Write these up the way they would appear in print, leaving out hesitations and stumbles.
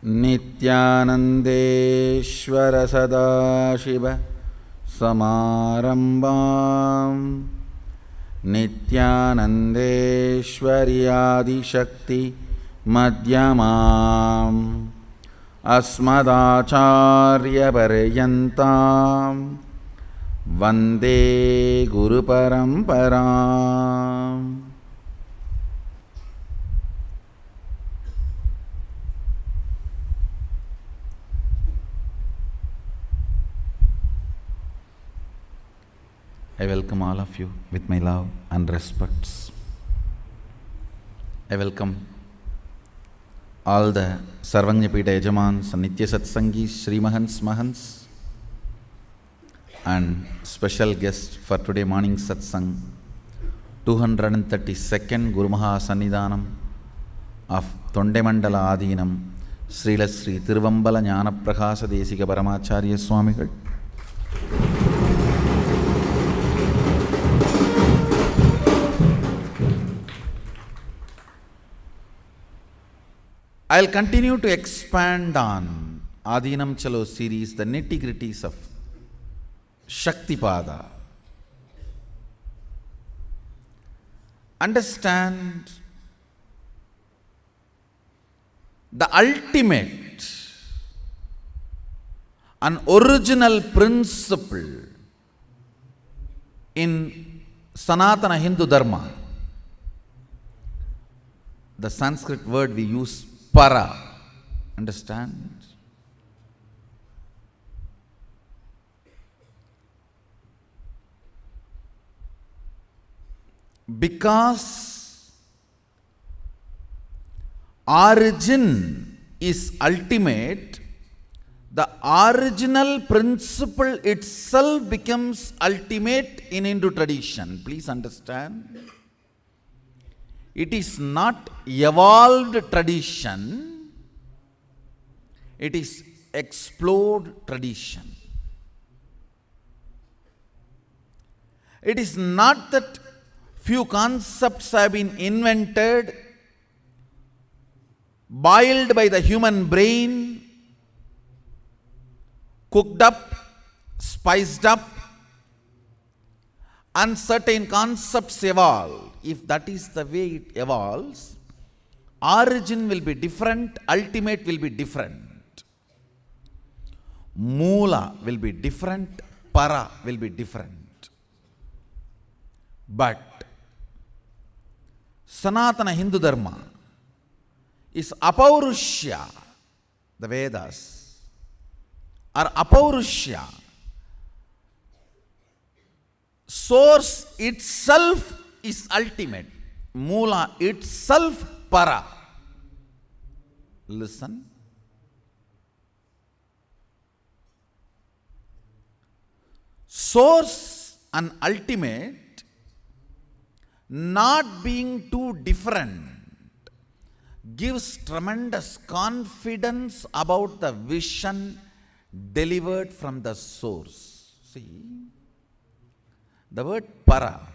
नित्यानन्देश्वर सदाशिव समारम्भां नित्यानन्देश्वर्यादिशक्ति मध्यमाम् अस्मदाचार्यपर्यन्तां वन्दे गुरुपरम्पराम्. I welcome all of you with my love and respects. I welcome all the Sarvanyapita Yajamans and Nitya Satsangis, Sri Mahants, and special guest for today morning Satsang, 232nd Guru Maha Sannidhanam of Tondemandala Adinam, Srila Sri Tiruvambala Jnana Prakasa Desika Paramacharya Swamigal. I'll continue to expand on Adinam Chalo series, the nitty-gritties of Shaktipada. Understand the ultimate and original principle in Sanatana Hindu Dharma. The Sanskrit word we use, para. Understand? Because origin is ultimate, the original principle itself becomes ultimate in Hindu tradition. Please understand. It is not evolved tradition, it is explored tradition. It is not that few concepts have been invented, boiled by the human brain, cooked up, spiced up, and certain concepts evolve. If that is the way it evolves, origin will be different, ultimate will be different. Moola will be different, para will be different. But Sanatana Hindu Dharma is Apaurushya, the Vedas are Apaurushya. Source itself is ultimate. Moola itself para. Listen. Source and ultimate not being too different gives tremendous confidence about the vision delivered from the source. See, the word para,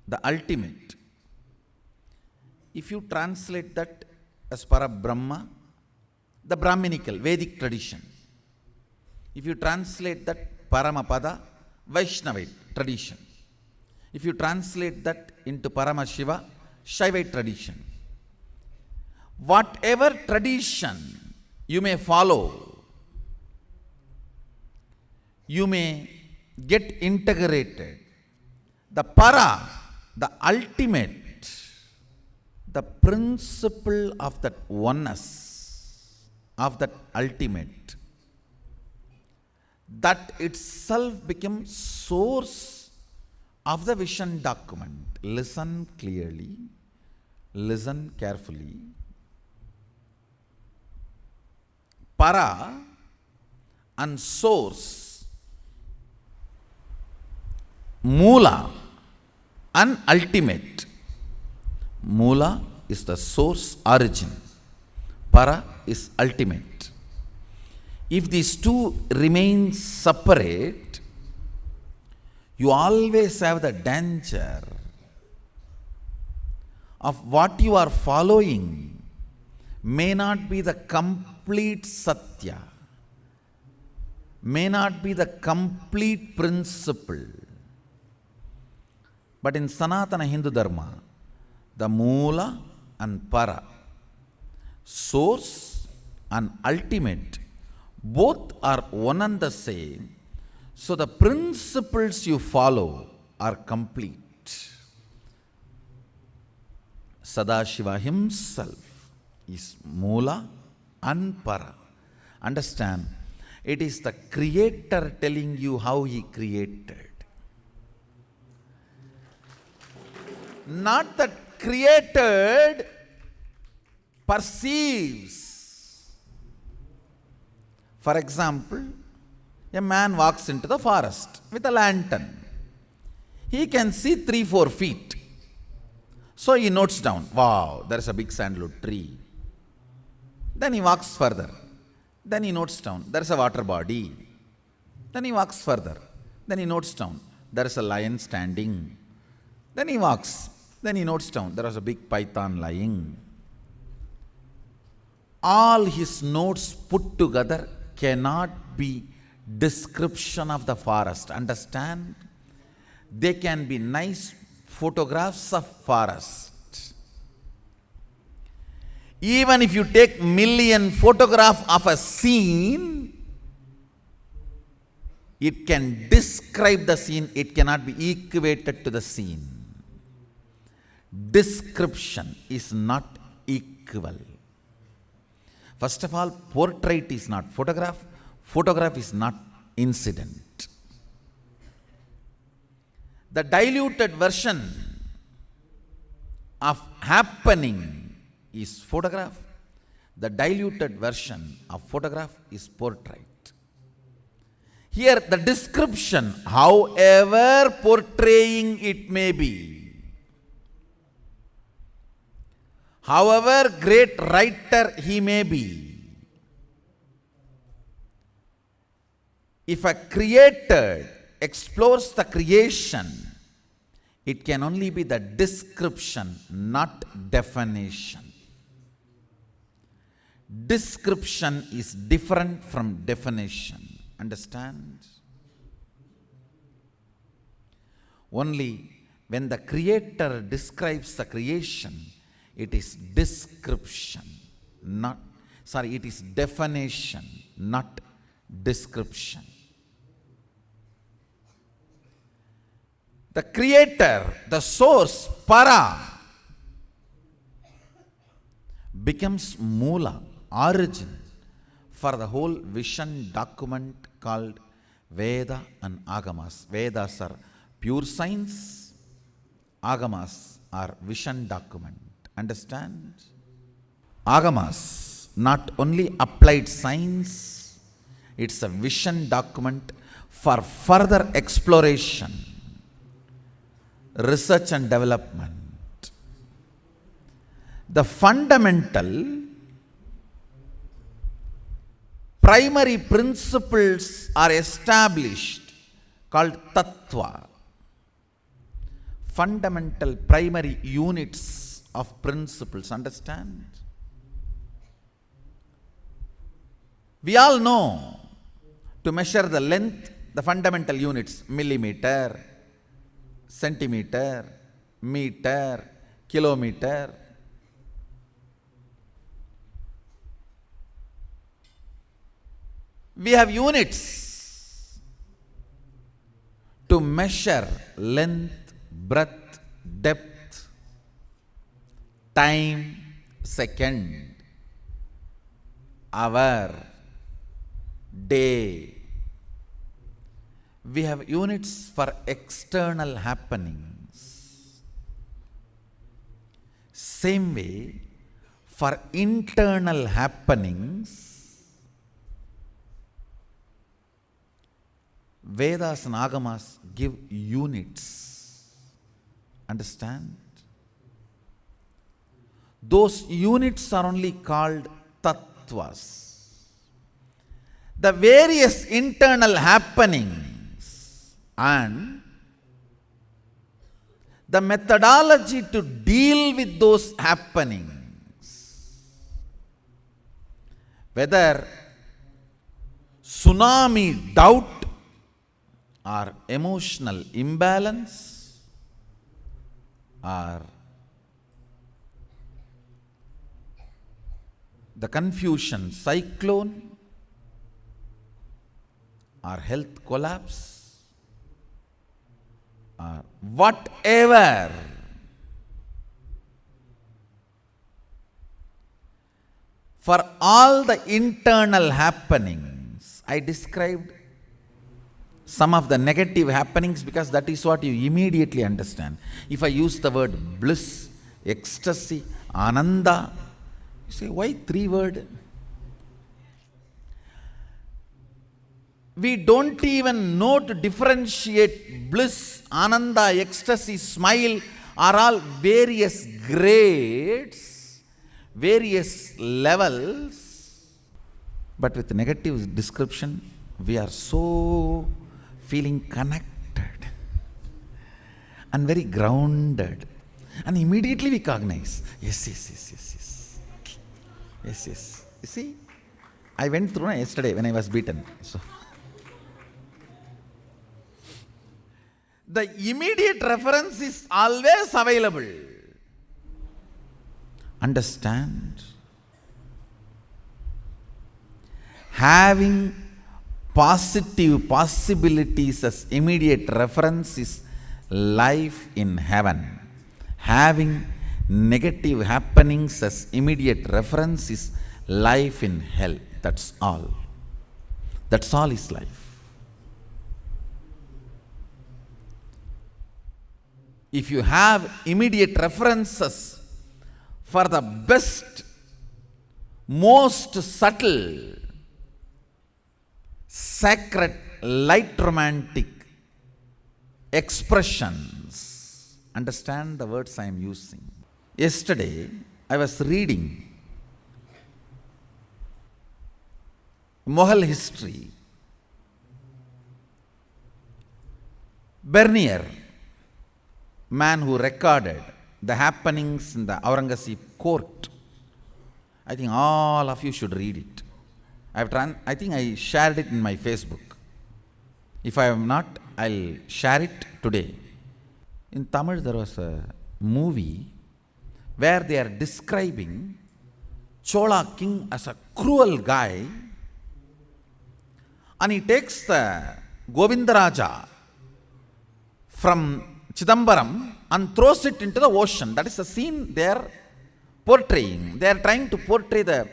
the ultimate, if you translate that as para Brahma, the Brahminical, Vedic tradition. If you translate that Paramapada, Vaishnavite tradition. If you translate that into Paramashiva, Shaivite tradition. Whatever tradition you may follow, you may get integrated. The para, the ultimate, the principle of that oneness, of that ultimate, that itself becomes source of the vision document. Listen clearly, listen carefully. Para and source, moola and ultimate. Moola is the source, origin. Para is ultimate. If these two remain separate, you always have the danger of what you are following may not be the complete Satya, may not be the complete principle. But in Sanatana Hindu Dharma, the Moola and Para, source and ultimate, both are one and the same. So the principles you follow are complete. Sadashiva himself is Moola and Para. Understand, it is the Creator telling you how he created. Not that created perceives. For example, a man walks into the forest with a lantern. He can see 3-4 feet. So he notes down, wow, there is a big sandalwood tree. Then he walks further. Then he notes down, there is a water body. Then he walks further. Then he notes down, there is a lion standing. Then he walks. Then he notes down, there was a big python lying. All his notes put together cannot be description of the forest. Understand? They can be nice photographs of forest. Even if you take million photograph of a scene, it can describe the scene, it cannot be equated to the scene. Description is not equal. First of all, portrait is not photograph, photograph is not incident. The diluted version of happening is photograph. The diluted version of photograph is portrait. Here the description, however portraying it may be, however great writer he may be, if a creator explores the creation, it can only be the description, not definition. Description is different from definition. Understand? Only when the Creator describes the creation, it is description, it is definition, not description. The Creator, the source, Para, becomes Moola, origin, for the whole vision document called Veda and Agamas. Vedas are pure science, Agamas are vision document. Understand? Agamas, not only applied science, it's a vision document for further exploration, research and development. The fundamental primary principles are established called Tattva. Fundamental primary units of principles. Understand? We all know to measure the length, the fundamental units, millimeter, centimeter, meter, kilometer. We have units to measure length, breadth, depth, time, second, hour, day. We have units for external happenings. Same way, for internal happenings, Vedas and Agamas give units. Understand? Those units are only called tattvas. The various internal happenings and the methodology to deal with those happenings, whether tsunami doubt or emotional imbalance or the confusion cyclone or health collapse or whatever, for all the internal happenings, I described some of the negative happenings because that is what you immediately understand. If I use the word bliss, ecstasy, ananda, you say, why 3 words? We don't even know to differentiate bliss, ananda, ecstasy, smile are all various grades, various levels. But with negative description, we are so feeling connected and very grounded. And immediately we cognize, yes. You see, I went through yesterday when I was beaten. So the immediate reference is always available. Understand? Having positive possibilities as immediate reference is life in heaven. Having negative happenings as immediate reference is life in hell. That's all. That's all is life. If you have immediate references for the best, most subtle, sacred, light romantic expressions, understand the words I am using. Yesterday, I was reading Mughal history. Bernier, man who recorded the happenings in the Aurangzeb court. I think all of you should read it. I think I shared it in my Facebook. If I have not, I'll share it today. In Tamil, there was a movie where they are describing Chola king as a cruel guy, and he takes the Govindaraja from Chidambaram and throws it into the ocean. That is the scene they are portraying. They are trying to portray the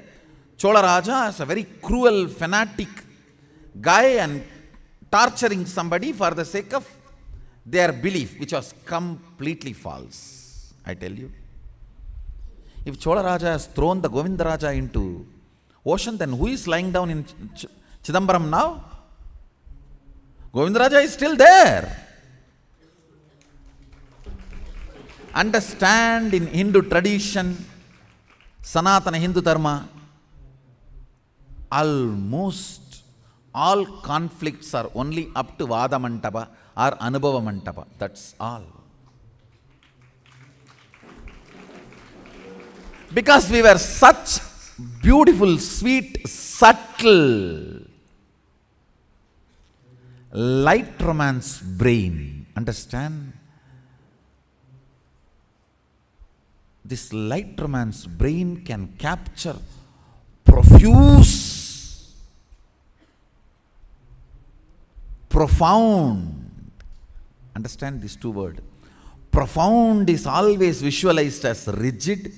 Chola Raja as a very cruel, fanatic guy and torturing somebody for the sake of their belief, which was completely false. I tell you. If Chola Raja has thrown the Govindaraja into ocean, then who is lying down in Chidambaram now? Govindaraja is still there. Understand, in Hindu tradition, Sanatana Hindu Dharma, almost all conflicts are only up to Vada Mantapa or Anubhava Mantapa. That's all. Because we were such beautiful, sweet, subtle, light romance brain. Understand? This light romance brain can capture profuse, profound. Understand these 2 words. Profound is always visualized as rigid.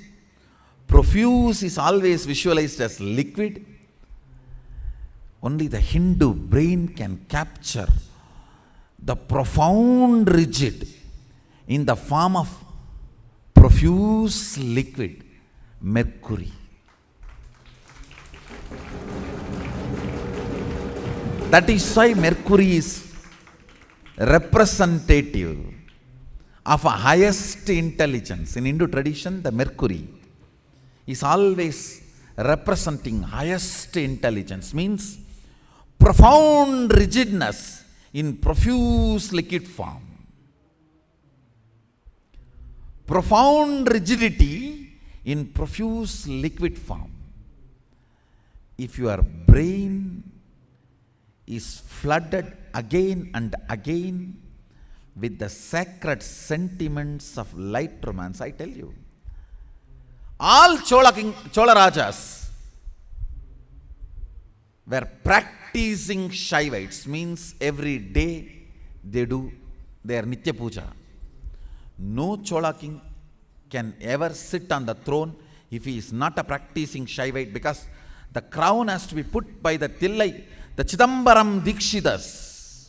Profuse is always visualized as liquid. Only the Hindu brain can capture the profound rigid in the form of profuse liquid, mercury. That is why mercury is representative of a highest intelligence. In Hindu tradition, the mercury is always representing highest intelligence, means profound rigidness in profuse liquid form. profound rigidity in profuse liquid form. If your brain is flooded again and again with the sacred sentiments of light romance, I tell you, all Chola Rajas were practicing Shaivites, means every day they do their Nitya Puja. No Chola king can ever sit on the throne if he is not a practicing Shaivite, because the crown has to be put by the Tillai, the Chidambaram Dikshitas.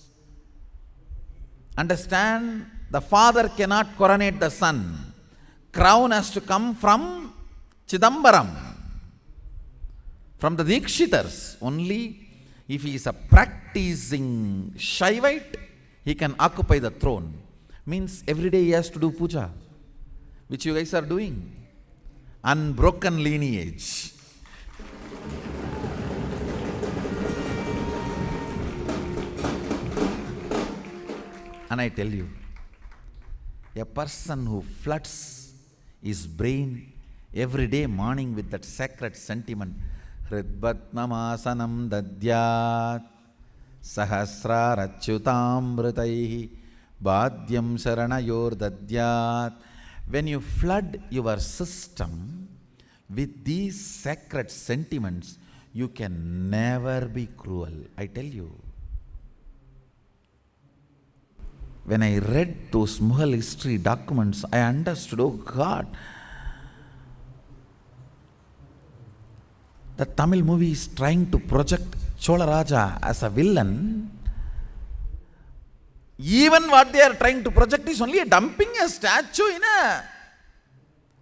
Understand, the father cannot coronate the son. Crown has to come from Chidambaram, from the Dikshitars. Only if he is a practicing Shaivite, he can occupy the throne. Means every day he has to do puja, which you guys are doing. Unbroken lineage. And I tell you, a person who floods his brain every day morning with that sacred sentiment, Hridbatnamasanam dadyat sahasrarachyutamritaihi Bhadyam Saranayor Dadyat. When you flood your system with these sacred sentiments, you can never be cruel. I tell you. When I read those Mughal history documents, I understood, oh God, the Tamil movie is trying to project Chola Raja as a villain. Even what they are trying to project is only dumping a statue in a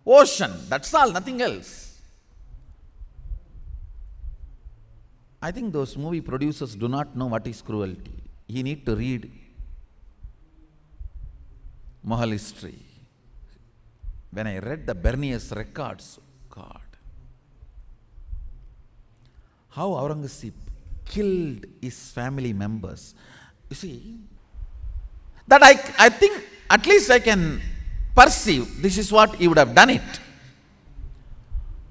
ocean. That's all, nothing else. I think those movie producers do not know what is cruelty. You need to read Mughal history. When I read the Berniers records, God, how Aurangzeb killed his family members. You see, that I think at least I can perceive this is what he would have done it.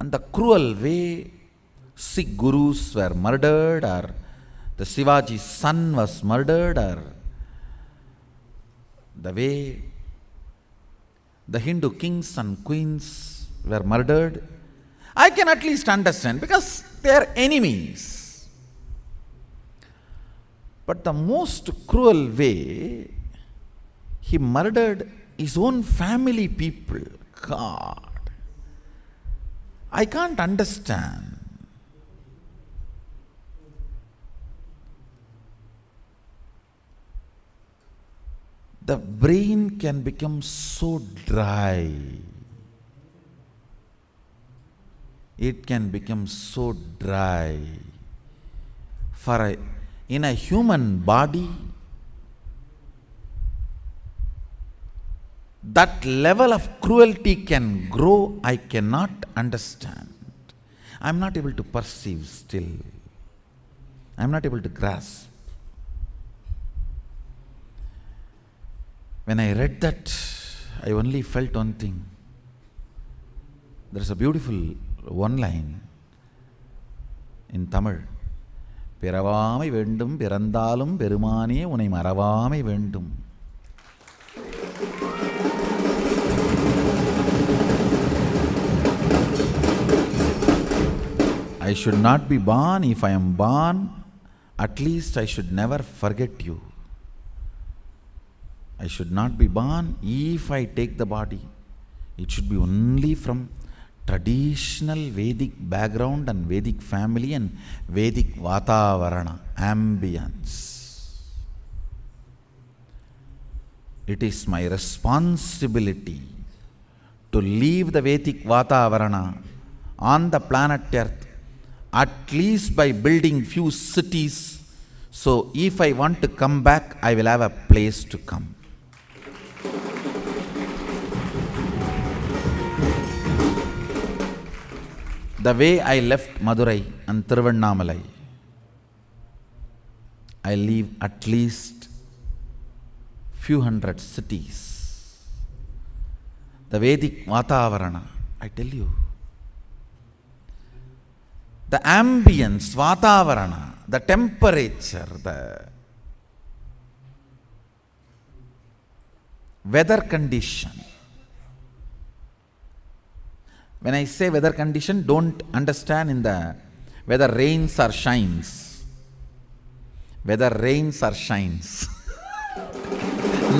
And the cruel way Sikh gurus were murdered, or the Shivaji's son was murdered, or the way the Hindu kings and queens were murdered, I can at least understand, because they are enemies. But the most cruel way, he murdered his own family people. God, I can't understand. The brain can become so dry. It can become so dry. In a human body, that level of cruelty can grow, I cannot understand. I am not able to perceive still. I am not able to grasp. When I read that, I only felt one thing. There is a beautiful one line in Tamil. Piravamai vendum pirandalum perumane unai maravamai vendum. I should not be born. If I am born, at least I should never forget you. I should not be born. If I take the body, it should be only from traditional Vedic background and Vedic family and Vedic Vatavarana, ambience. It is my responsibility to leave the Vedic Vatavarana on the planet Earth, at least by building few cities. So if I want to come back, I will have a place to come. The way I left Madurai and Thiruvannamalai, I leave at least few hundred cities. the Vedic Vatavarana, I tell you. The ambience, Vatavarana, the temperature, the weather condition. When I say weather condition, don't understand in the whether rains or shines. Whether rains or shines.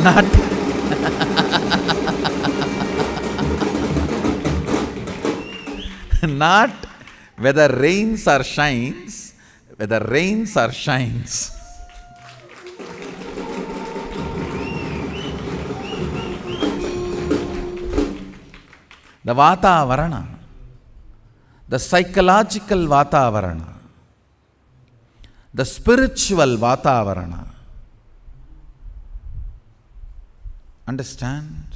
Not not whether rains or shines, whether rains or shines. The Vatavarana, the psychological Vatavarana, the spiritual Vatavarana. Understand?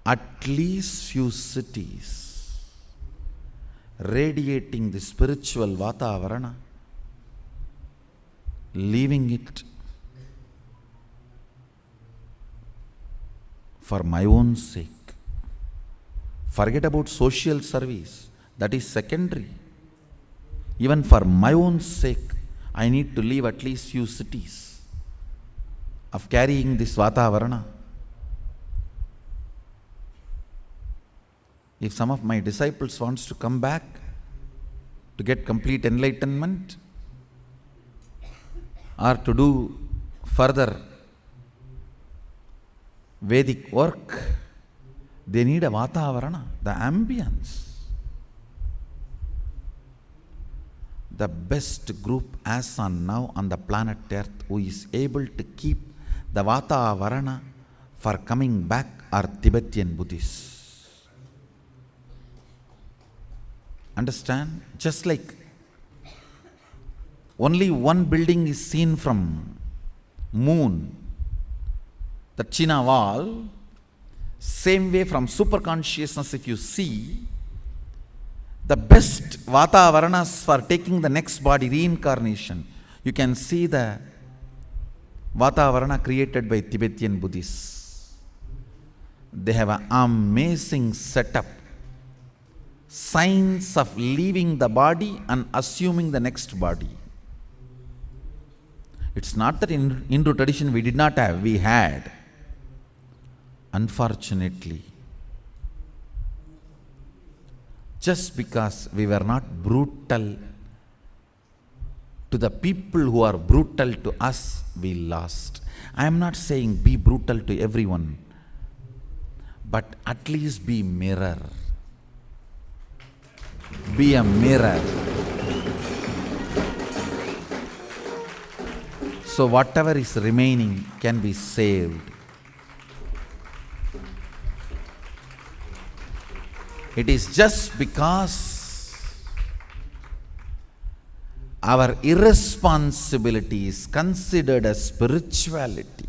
At least few cities radiating the spiritual Vatavarana, leaving it for my own sake. Forget about social service, that is secondary. Even for my own sake, I need to leave at least few cities of carrying this Vatavarana. If some of my disciples wants to come back to get complete enlightenment or to do further Vedic work, they need a Vatavarana, the ambience. The best group as on now on the planet Earth who is able to keep the Vatavarana for coming back are Tibetan Buddhists. Understand? Just like only one building is seen from moon, the China wall, same way from superconsciousness if you see, the best Vatavaranas for taking the next body, reincarnation, you can see the Vatavarana created by Tibetan Buddhists. They have an amazing setup. Signs of leaving the body and assuming the next body. It's not that in Hindu tradition we did not have, we had. Unfortunately, just because we were not brutal to the people who are brutal to us, we lost. I am not saying be brutal to everyone, but at least be mirror. Be a mirror. So whatever is remaining can be saved. It is just because our irresponsibility is considered as spirituality.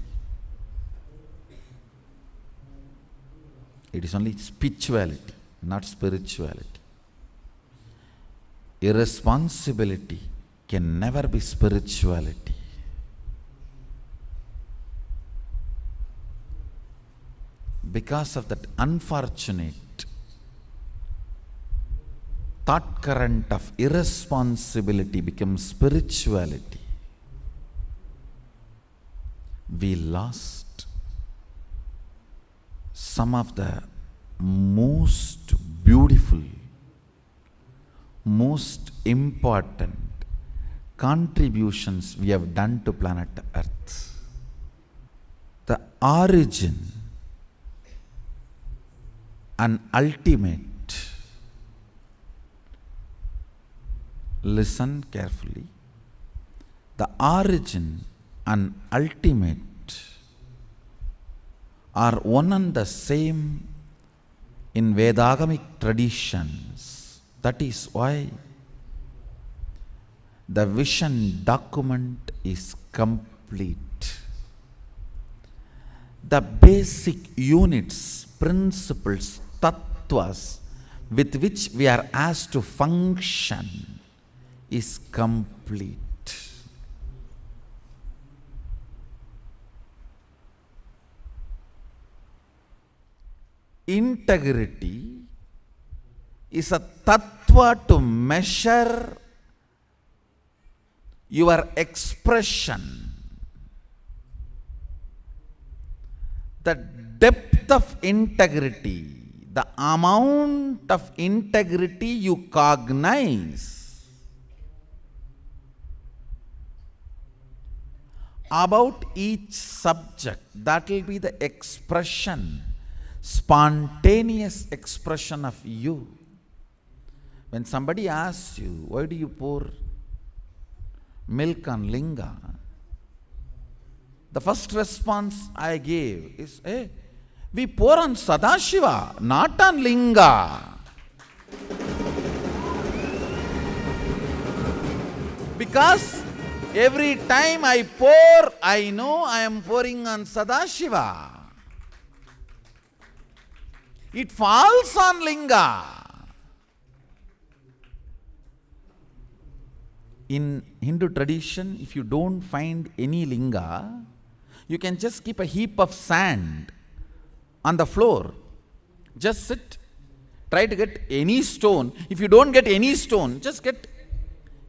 It is only spirituality, not spirituality. Irresponsibility can never be spirituality. Because of that unfortunate thought current of irresponsibility becomes spirituality. We lost some of the most beautiful, most important contributions we have done to planet Earth. The origin and ultimate, listen carefully, the origin and ultimate are one and the same in Vedagamic traditions. That is why the vision document is complete. The basic units, principles, tattvas with which we are asked to function is complete. integrity is a tattva to measure your expression. The depth of integrity, the amount of integrity you cognize about each subject, that will be the expression, spontaneous expression of you. When somebody asks you, why do you pour milk on linga? The first response I gave is, hey, we pour on Sadashiva, not on linga. Because every time I pour, I know I am pouring on Sadashiva. It falls on linga. In Hindu tradition, if you don't find any linga, you can just keep a heap of sand on the floor. Just sit, try to get any stone. If you don't get any stone, just get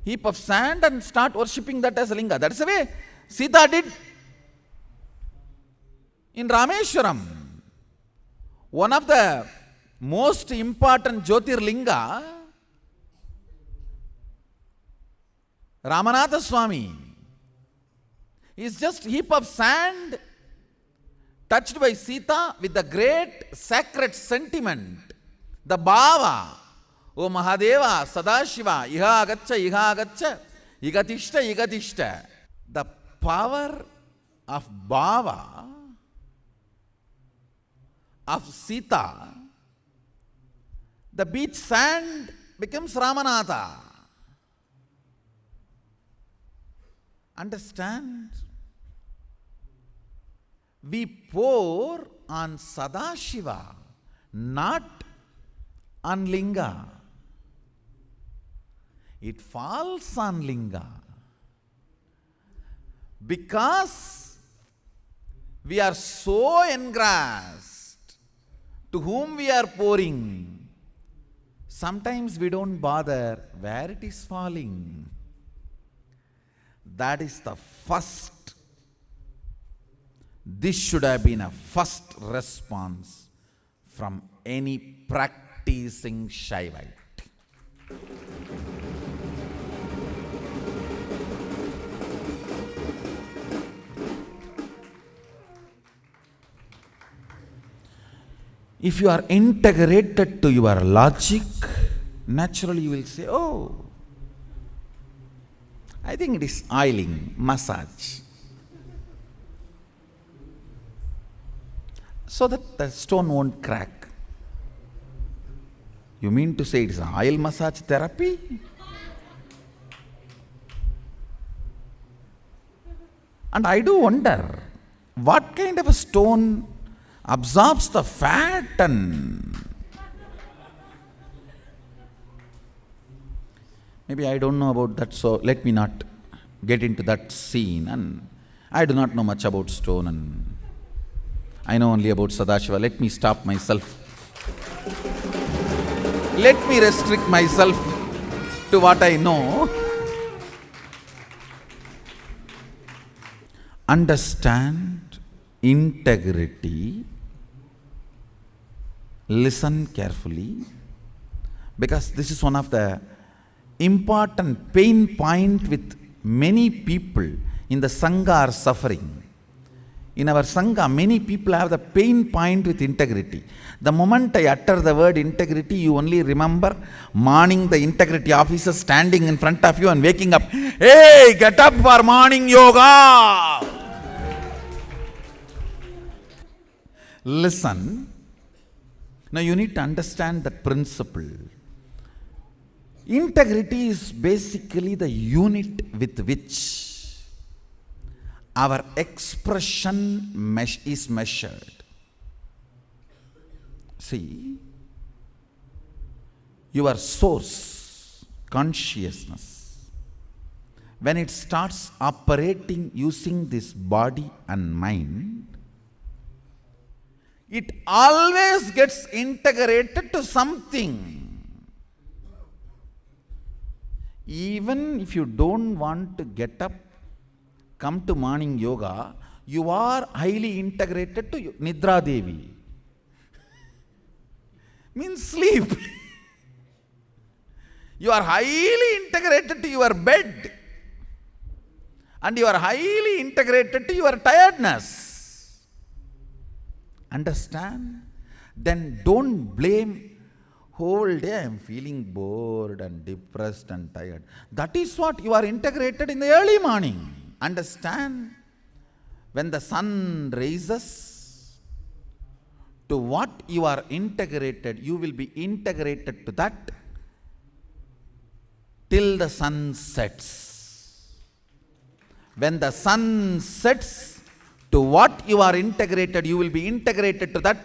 heap of sand and start worshipping that as a linga. That's the way Sita did in Rameshwaram. One of the most important Jyotirlinga, Ramanatha Swami, is just heap of sand touched by Sita with the great sacred sentiment, the bhava. O Mahadeva, Sadashiva, Iha Agaccha, Igatishta. The power of bhava of Sita, the beach sand becomes Ramanatha. Understand? We pour on Sadashiva, not on linga. It falls on linga. Because we are so engrossed to whom we are pouring, sometimes we don't bother where it is falling. That is the first. This should have been a first response from any practicing Shaivite. If you are integrated to your logic, naturally you will say, oh, I think it is oiling, massage. So that the stone won't crack. You mean to say it is oil massage therapy? And I do wonder, what kind of a stone absorbs the fat and maybe I don't know about that, so let me not get into that scene. And I do not know much about stone, and I know only about Sadashiva. Let me stop myself. Let me restrict myself to what I know. Understand integrity. Listen carefully, because this is one of the important pain point with many people in the Sangha are suffering. In our Sangha, many people have the pain point with integrity. The moment I utter the word integrity, you only remember morning the integrity officer standing in front of you and waking up. Hey, get up for morning yoga. Listen. Now you need to understand that principle. Integrity is basically the unit with which our expression is measured. See, your source, consciousness, when it starts operating using this body and mind, it always gets integrated to something. Even if you don't want to get up, come to morning yoga, you are highly integrated to Nidra Devi. Means sleep. You are highly integrated to your bed. And you are highly integrated to your tiredness. Understand? Then don't blame. Whole day I am feeling bored and depressed and tired. That is what you are integrated in the early morning. Understand? When the sun rises, to what you are integrated, you will be integrated to that till the sun sets. When the sun sets, to what you are integrated, you will be integrated to that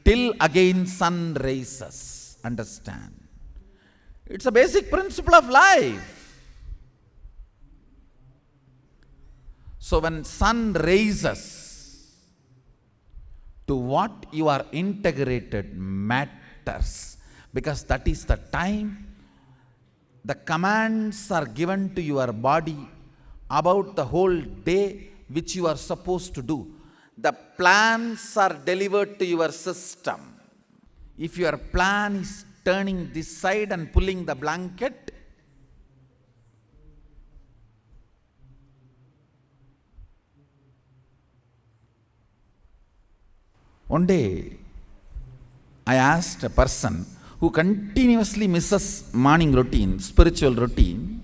till again sun rises. Understand? It's a basic principle of life. So when sun rises, to what you are integrated matters, because that is the time the commands are given to your body about the whole day which you are supposed to do. The plans are delivered to your system. If your plan is turning this side and pulling the blanket, one day I asked a person who continuously misses morning routine, spiritual routine,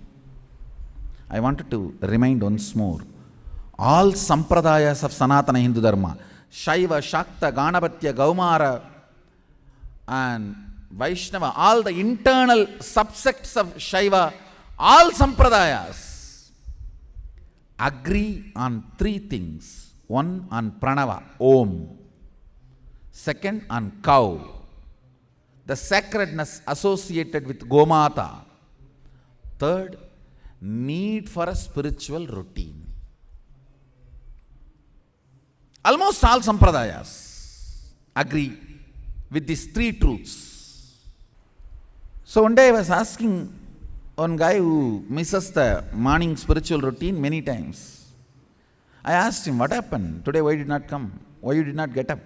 I wanted to remind once more, all sampradayas of Sanatana Hindu Dharma, Shaiva, Shakta, Ganapatya, Gaumara, and Vaishnava, all the internal subsects of Shaiva, all sampradayas agree on three things. One, on Pranava, Om. Second, on cow, the sacredness associated with Gomata. Third, need for a spiritual routine. Almost all sampradayas agree with these three truths. So one day I was asking one guy who misses the morning spiritual routine many times. I asked him, what happened? Today why did not come? Why you did not get up?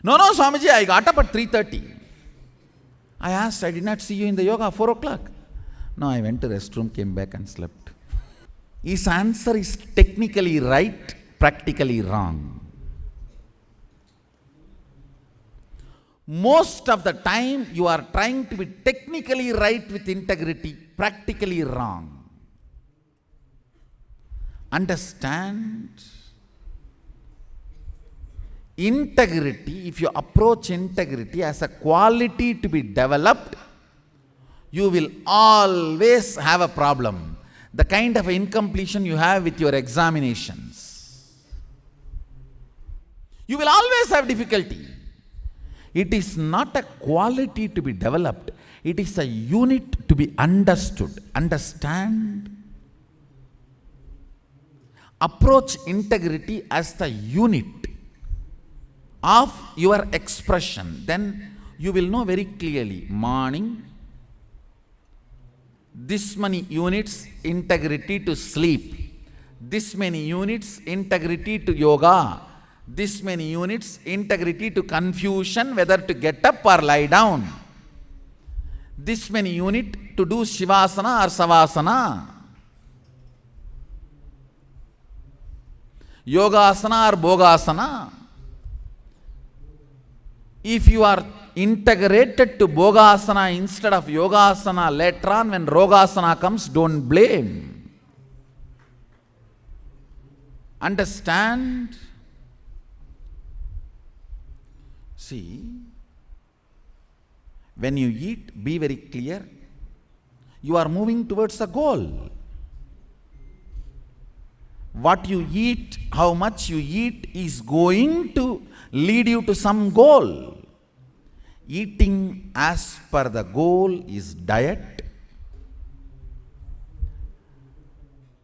No, Swamiji, I got up at 3:30. I asked, I did not see you in the yoga 4 o'clock. No, I went to restroom, came back and slept. His answer is technically right, practically wrong. Most of the time, you are trying to be technically right with integrity, practically wrong. Understand? Integrity, if you approach integrity as a quality to be developed, you will always have a problem. The kind of incompletion you have with your examinations. You will always have difficulty. It is not a quality to be developed. It is a unit to be understood. Understand? Approach integrity as the unit of your expression. Then you will know very clearly, morning, this many units integrity to sleep, this many units integrity to yoga, this many units integrity to confusion whether to get up or lie down, this many unit to do Shivasana or Savasana, Yogasana or Bhogasana. If you are integrated to Bhogasana instead of Yogasana later on when Rogasana comes, don't blame. Understand? See, when you eat, be very clear. You are moving towards a goal. What you eat, how much you eat is going to lead you to some goal. Eating as per the goal is diet.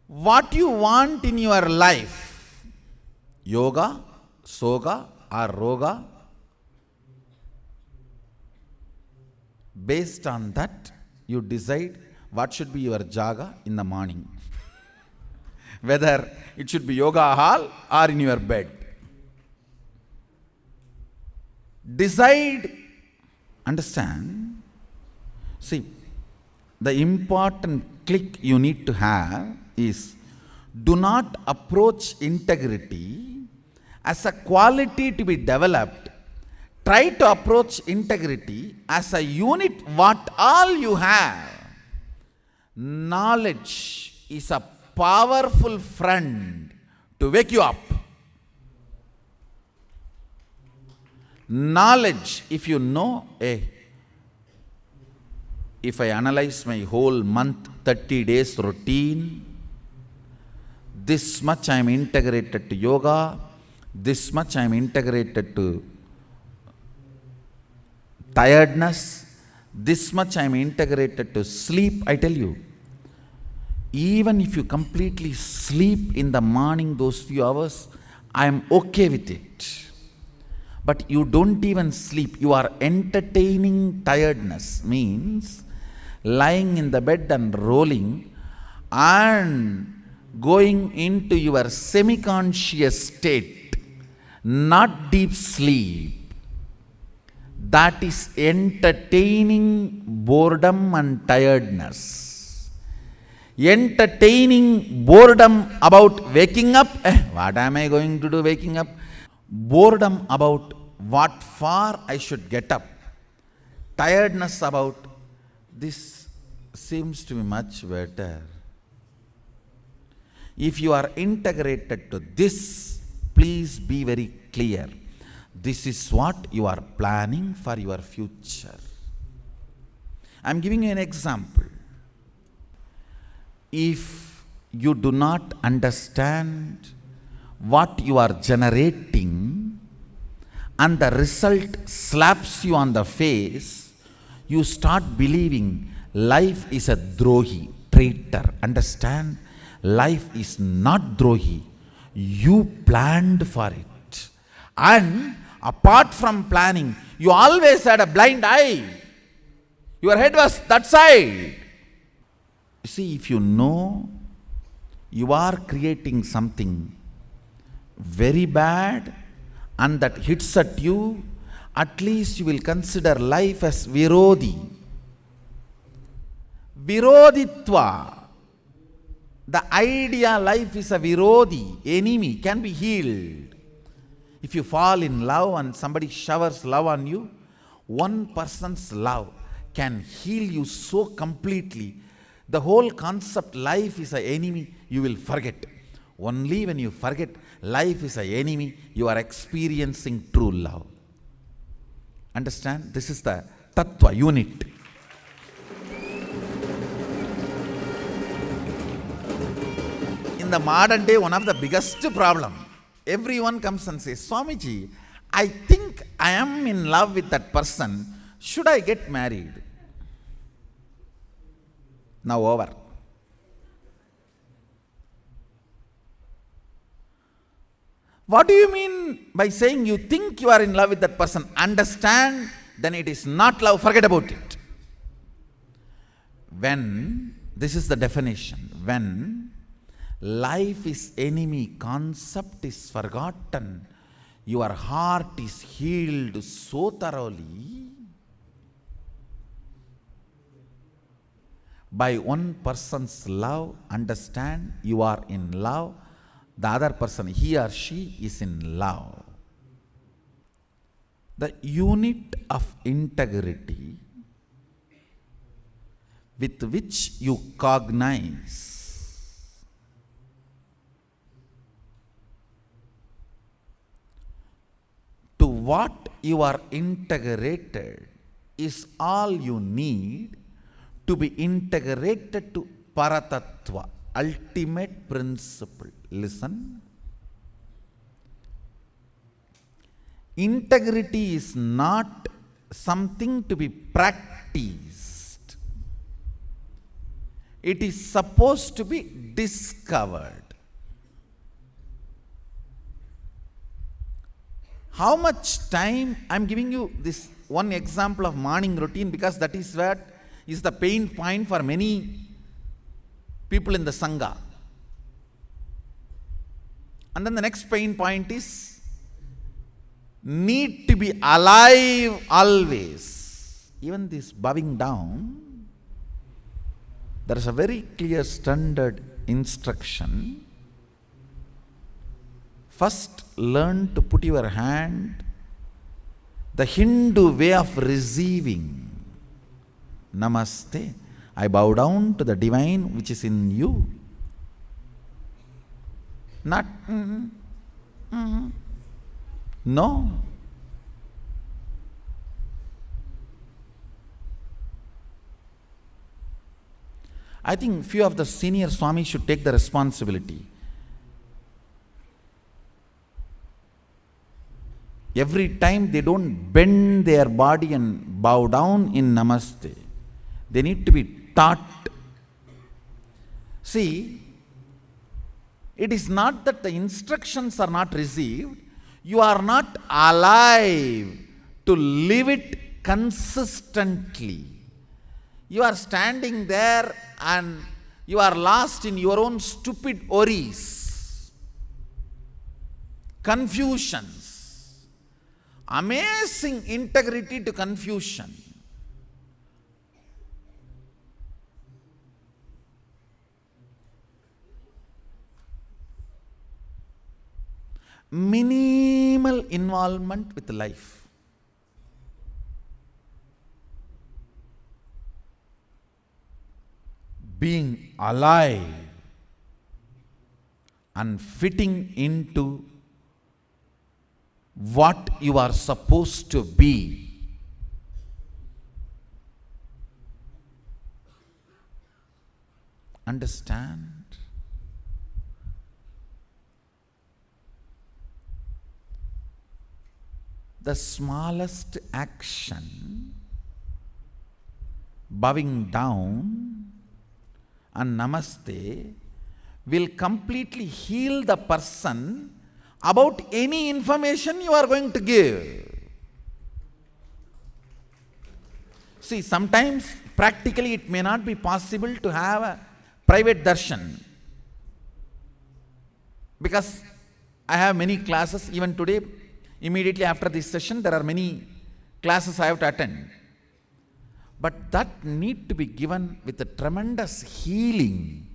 What you want in your life, yoga, soga or roga, Based on that, you decide what should be your jaga in the morning. Whether it should be yoga hall or in your bed. Decide, understand. See, the important click you need to have is, do not approach integrity as a quality to be developed. Try to approach integrity as a unit, what all you have. Knowledge is a powerful friend to wake you up. Knowledge, if you know, if I analyze my whole month, 30 days routine, this much I am integrated to yoga, this much I am integrated to tiredness, this much I am integrated to sleep. I tell you, even if you completely sleep in the morning those few hours, I am okay with it. But you don't even sleep, you are entertaining tiredness, means lying in the bed and rolling and going into your semi-conscious state, not deep sleep. That is entertaining boredom and tiredness. Entertaining boredom about waking up. What am I going to do waking up? Boredom about what for I should get up. Tiredness about this seems to be much better. If you are integrated to this, please be very clear. This is what you are planning for your future. I am giving you an example. If you do not understand what you are generating and the result slaps you on the face, you start believing life is a drohi, traitor. Understand? Life is not drohi. You planned for it. And apart from planning, you always had a blind eye. Your head was that side. You see, if you know you are creating something very bad and that hits at you, at least you will consider life as virodhi. Virodhitva. The idea life is a virodhi, enemy, can be healed. If you fall in love and somebody showers love on you, one person's love can heal you so completely. The whole concept life is an enemy, you will forget. Only when you forget life is an enemy, you are experiencing true love. Understand? This is the tattva unit. In the modern day, one of the biggest problem, everyone comes and says, Swamiji, I think I am in love with that person. Should I get married? Now over. What do you mean by saying you think you are in love with that person? Understand, then it is not love, forget about it. When, this is the definition, when life is enemy concept is forgotten, your heart is healed so thoroughly by one person's love. Understand, you are in love, the other person, he or she is in love. The unit of integrity with which you cognize to what you are integrated is all you need to be integrated to Paratattva, ultimate principle. Listen. Integrity is not something to be practiced. It is supposed to be discovered. How much time? I am giving you this one example of morning routine because that is what is the pain point for many people in the Sangha. And then the next pain point is need to be alive always. Even this bowing down, there is a very clear standard instruction. First, learn to put your hand, the Hindu way of receiving. Namaste. I bow down to the divine which is in you. Not, no. I think few of the senior Swamis should take the responsibility. Every time they don't bend their body and bow down in Namaste. They need to be taught. See, it is not that the instructions are not received. You are not alive to live it consistently. You are standing there and you are lost in your own stupid worries, confusions. Amazing integrity to confusion. Minimal involvement with life. Being alive and fitting into what you are supposed to be. Understand? The smallest action, bowing down and Namaste, will completely heal the person about any information you are going to give. See, sometimes practically it may not be possible to have a private darshan. Because I have many classes, even today, immediately after this session, there are many classes I have to attend. But that need to be given with a tremendous healing,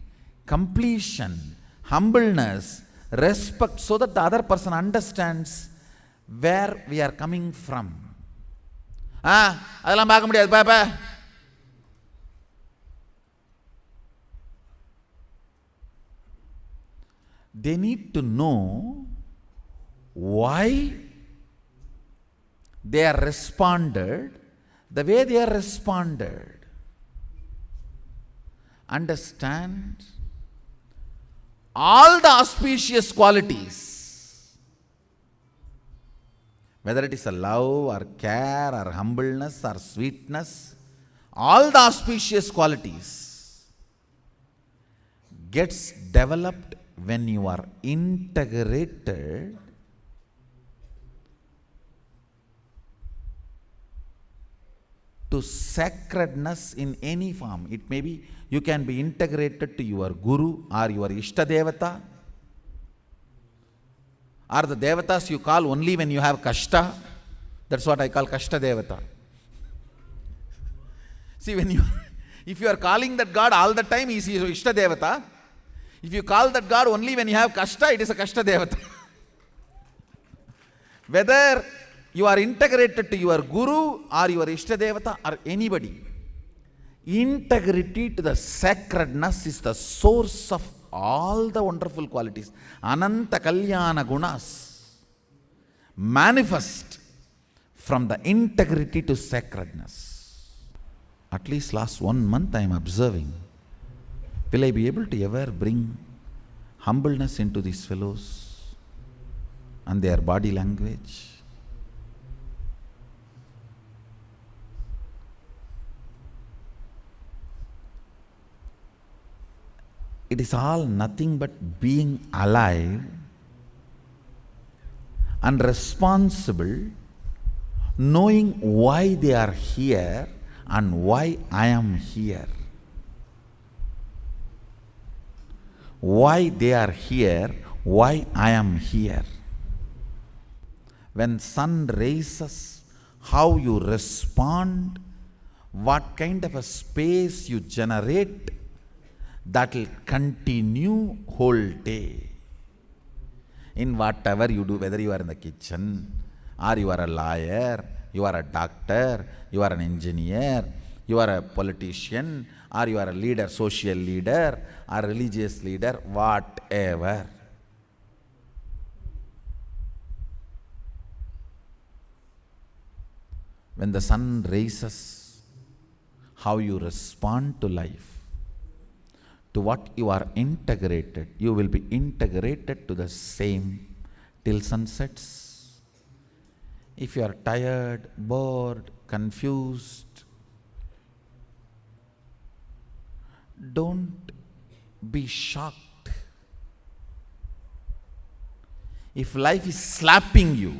completion, humbleness, respect, so that the other person understands where we are coming from. அதெல்லாம் பார்க்க முடியாது பாப்பா. They need to know why they are responded the way they are responded. Understand all the auspicious qualities, whether it is a love or care or humbleness or sweetness, all the auspicious qualities gets developed when you are integrated to sacredness in any form. It may be, you can be integrated to your Guru or your Ishtadevata, or the Devatas you call only when you have Kashta. That's what I call Kashta Devata. See, if you are calling that God all the time, he is your Ishtadevata. If you call that God only when you have Kashta, it is a Kashta Devata. Whether you are integrated to your Guru or your Ishtadevata or anybody, integrity to the sacredness is the source of all the wonderful qualities. Ananta Kalyana Gunas manifest from the integrity to sacredness. At least last 1 month I am observing, will I be able to ever bring humbleness into these fellows and their body language? It is all nothing but being alive and responsible, knowing why they are here and why I am here. Why they are here, why I am here. When sun rises, how you respond, what kind of a space you generate, that will continue whole day. In whatever you do, whether you are in the kitchen, or you are a lawyer, you are a doctor, you are an engineer, you are a politician, or you are a leader, social leader, or religious leader, whatever. When the sun rises, how you respond to life, to what you are integrated, you will be integrated to the same till sun sets. If you are tired, bored, confused, don't be shocked. If life is slapping you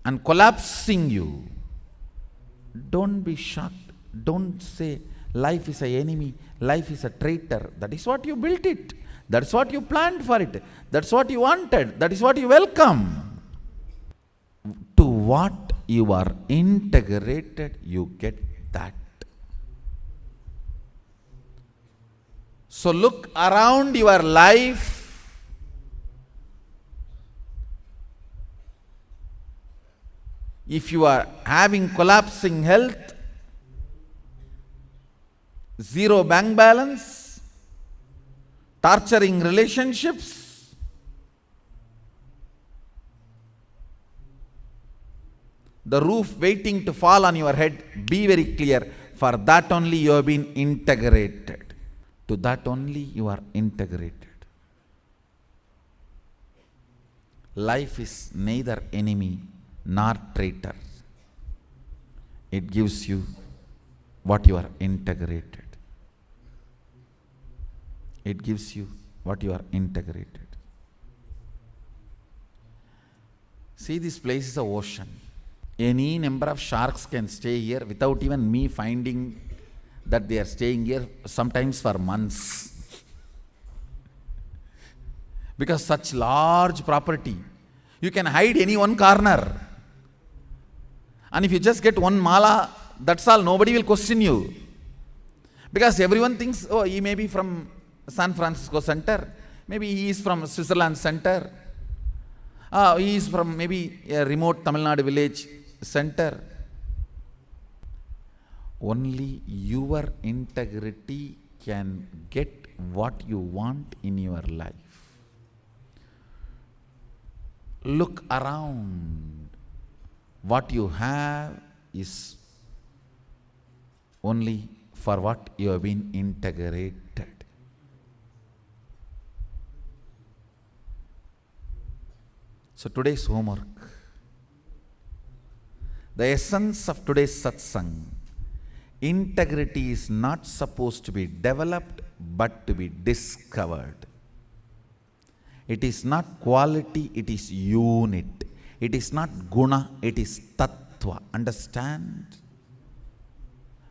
and collapsing you, don't be shocked. Don't say life is an enemy, life is a traitor. That is what you built it. That's what you planned for it. That's what you wanted. That is what you welcome. To what you are integrated, you get that. So look around your life. If you are having collapsing health, zero bank balance, torturing relationships, the roof waiting to fall on your head, be very clear, for that only you have been integrated. To that only you are integrated. Life is neither enemy nor traitor. It gives you what you are integrated. It gives you what you are integrated. See, this place is an ocean. Any number of sharks can stay here without even me finding that they are staying here, sometimes for months. Because such large property, you can hide any one corner. And if you just get one mala, that's all, nobody will question you. Because everyone thinks, oh, he may be from San Francisco center, maybe he is from Switzerland center, he is from maybe a remote Tamil Nadu village center. Only your integrity can get what you want in your life. Look around. What you have is only for what you have been integrated. So today's homework, the essence of today's satsang, integrity is not supposed to be developed but to be discovered. It is not quality, it is unit. It is not guna, it is tattva. Understand?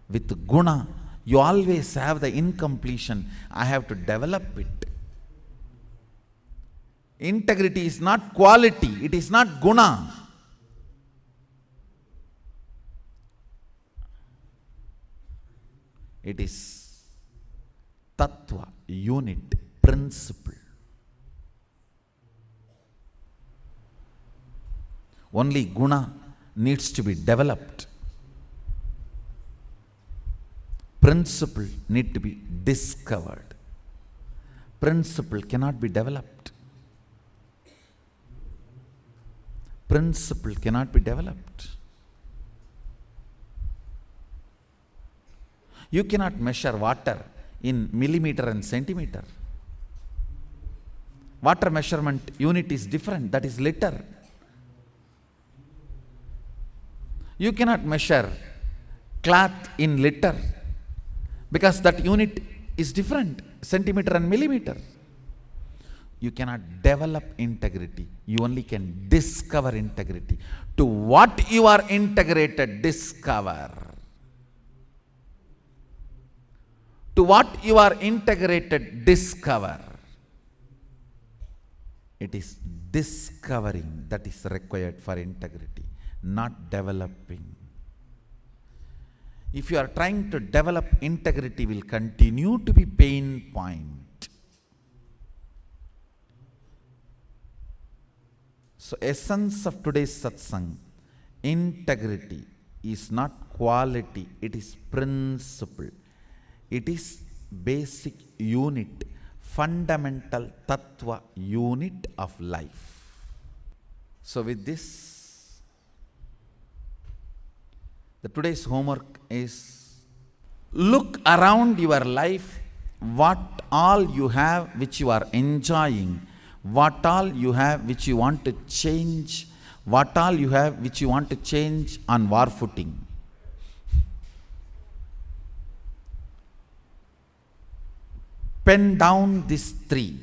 With guna, you always have the incompletion. I have to develop it. Integrity is not quality, it is not guna. It is tattva, unit, principle. Only guna needs to be developed. Principle need to be discovered. Principle cannot be developed. Principle cannot be developed. You cannot measure water in millimeter and centimeter. Water measurement unit is different, that is liter. You cannot measure cloth in liter because that unit is different, centimeter and millimeter. You cannot develop integrity. You only can discover integrity. To what you are integrated, discover. To what you are integrated, discover. It is discovering that is required for integrity, not developing. If you are trying to develop integrity, will continue to be pain point. So essence of today's satsang, integrity is not quality, it is principle. It is basic unit, fundamental tattva unit of life. So with this, the today's homework is look around your life, what all you have which you are enjoying, what all you have which you want to change, what all you have which you want to change on war footing. Pen down these three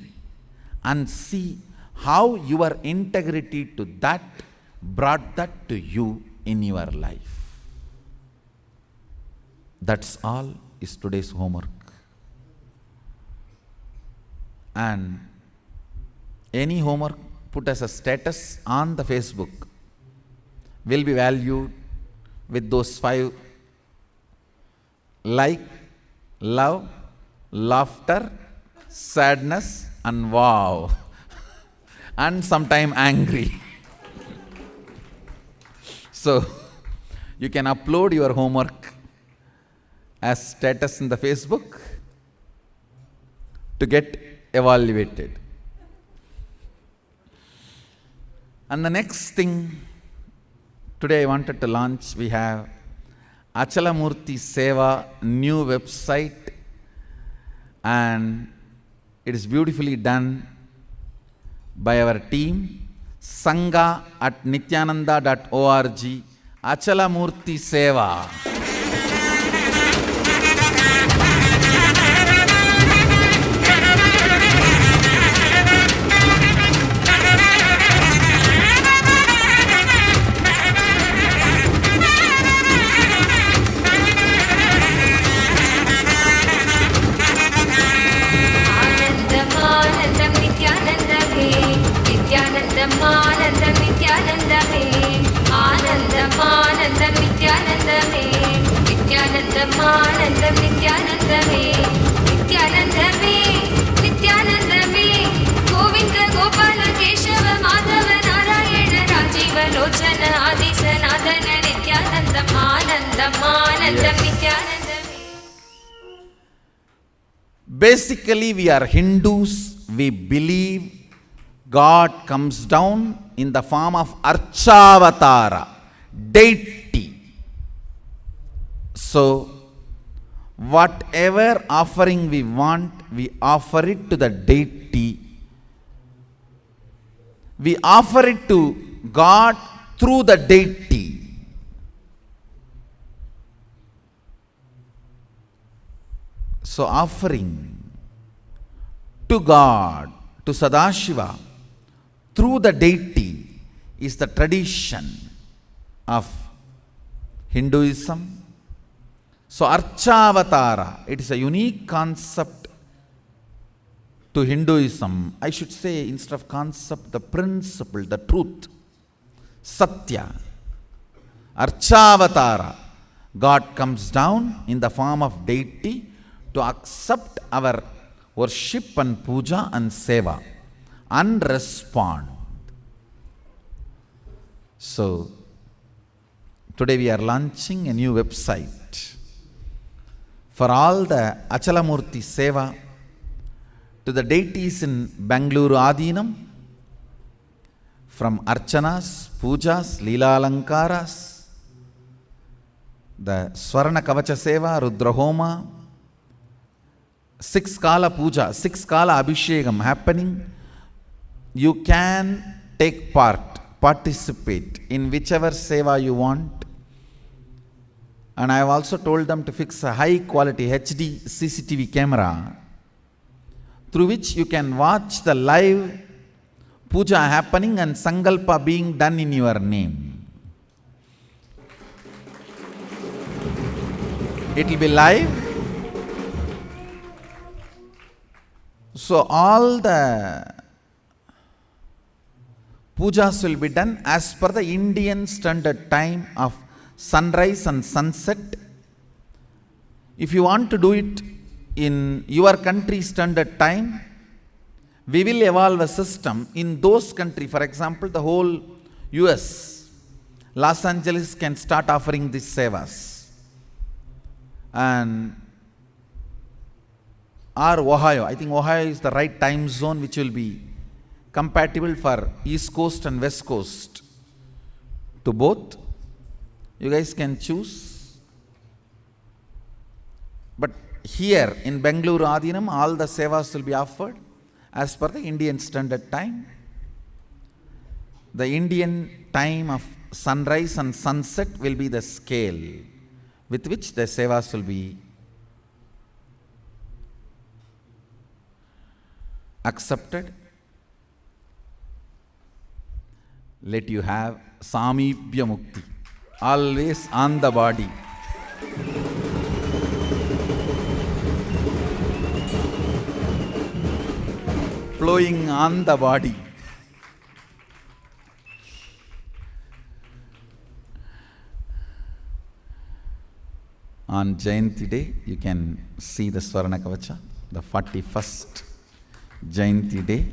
and see how your integrity to that brought that to you in your life. That's all is today's homework. And any homework put as a status on the Facebook will be valued with those 5 like, love, laughter, sadness, and wow, and sometime angry. So you can upload your homework as status in the Facebook to get evaluated. And the next thing today I wanted to launch, we have Achalamurthy Seva new website, and it is beautifully done by our team, sangha@nityananda.org, Achalamurthy Seva. Anandam Nityanandame, Anandam Anandam Nityanandame, Nityanandam Anandam Nityanandame, Nityanandame, Nityanandame, Govinda Gopala Keshava Madhava Narayana Rajiva Lochana Adi Sanatana Nityanandam Anandam Anandam Nityanandame. Basically, we are Hindus. We believe God comes down in the form of Archavatara, deity. So, whatever offering we want, we offer it to the deity. We offer it to God through the deity. So, offering to God, to Sadashiva, through the deity is the tradition of Hinduism. So Archavatara, it is a unique concept to Hinduism. I should say, instead of concept, the principle, the truth, Satya. Archavatara, God comes down in the form of deity to accept our worship and puja and seva and respond. So, today we are launching a new website for all the Achalamurthy Seva to the deities in Bangalore Adinam, from Archanas, Pujas, Leela Alankaras, the Swarna Kavacha Seva, Rudrahoma, 6 Kala Puja, 6 Kala Abhishekam happening. You can take part, participate in whichever seva you want. And I have also told them to fix a high quality HD CCTV camera. through which you can watch the live puja happening and sankalpa being done in your name. It will be live. So all the pujas will be done as per the Indian standard time of sunrise and sunset. If you want to do it in your country standard time, we will evolve a system in those countries. For example, the whole US, Los Angeles can start offering these sevas. And or Ohio, I think Ohio is the right time zone which will be compatible for East Coast and West Coast to both. You guys can choose. But here in Bengaluru Adinam, all the sevas will be offered as per the Indian standard time. The Indian time of sunrise and sunset will be the scale with which the sevas will be accepted. Let you have Samibhya Mukti, always on the body. Flowing on the body. On Jayanti day, you can see the Swarna Kavacha, the 41st Jayanti day.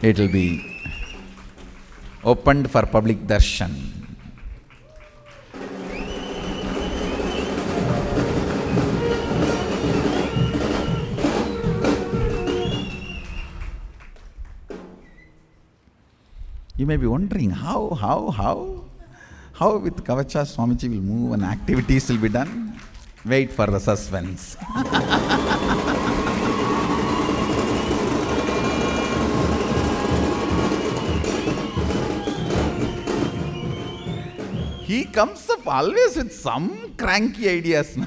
It will be opened for public darshan. You may be wondering how with Kavacha Swamiji will move and activities will be done. Wait for the suspense. He comes up always with some cranky ideas.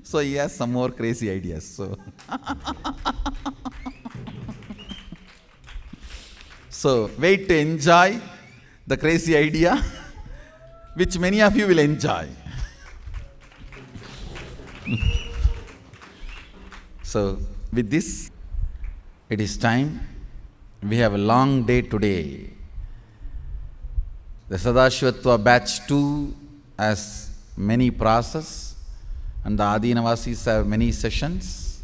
So he has some more crazy ideas. So wait to enjoy the crazy idea, which many of you will enjoy. So with this, it is time. We have a long day today. The Sadashivatva batch 2 has many process, and the Adinavasis have many sessions,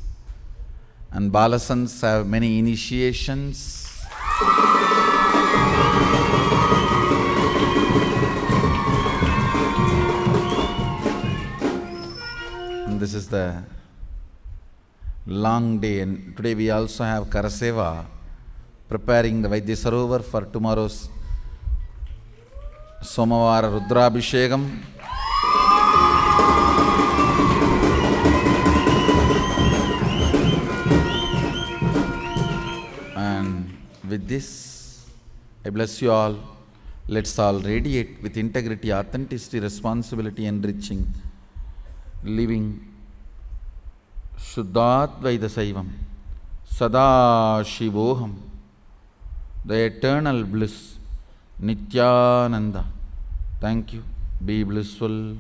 and Balasans have many initiations. And this is the long day, and today we also have Karaseva preparing the Vaidya Sarovar for tomorrow's Somavara Rudrabhishekam. And with this, I bless you all. Let's all radiate with integrity, authenticity, responsibility, enriching, living Shuddhadvaita Saivam, Sada Shivoham, the eternal bliss, Nityananda. Thank you. Be blissful.